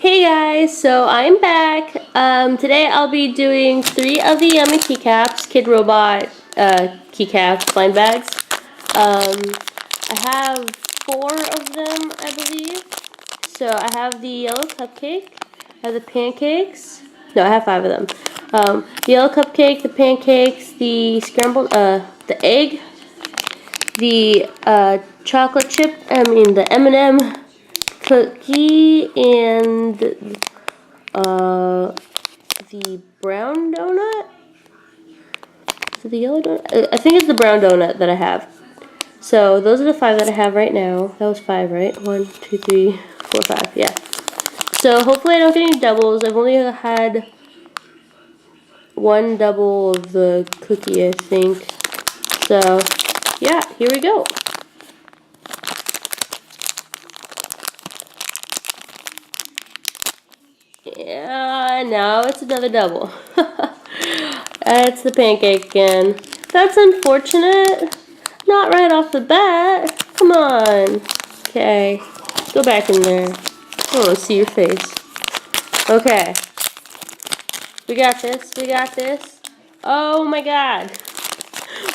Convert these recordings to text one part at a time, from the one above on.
Hey guys, so I'm back. Today I'll be doing 3 of the yummy keycaps, KidRobot keycaps blind bags. I have 4 of them, I believe. So I have the yellow cupcake, I have the pancakes. No, I have 5 of them. The yellow cupcake, the pancakes, the scrambled, the egg, the chocolate chip. The M&M cookie, and the brown donut. Is it the yellow donut? I think it's the brown donut that I have. So those are the 5 that I have right now. That was 5, right? 1, 2, 3, 4, 5. Yeah. So hopefully I don't get any doubles. I've only had 1 double of the cookie, I think. So yeah, here we go. Yeah, now it's another double. It's the pancake again. That's unfortunate. Not right off the bat. Come on. Okay. Go back in there. I want to see your face. Okay. We got this. We got this. Oh my god.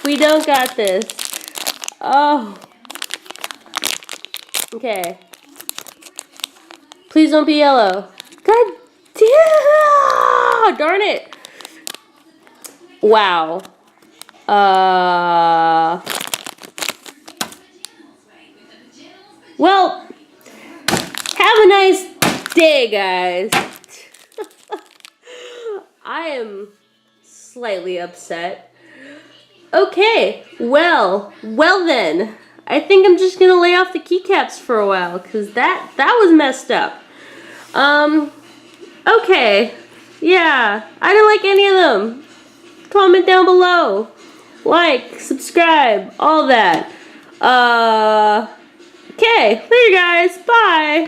We don't got this. Oh. Okay. Please don't be yellow. God damn! Darn it. Wow. Well, have a nice day, guys. I am slightly upset. Okay, well then. I think I'm just gonna lay off the keycaps for a while, because that was messed up. Okay. Yeah, I didn't like any of them. Comment down below. Like, subscribe, all that. Okay, later guys, bye.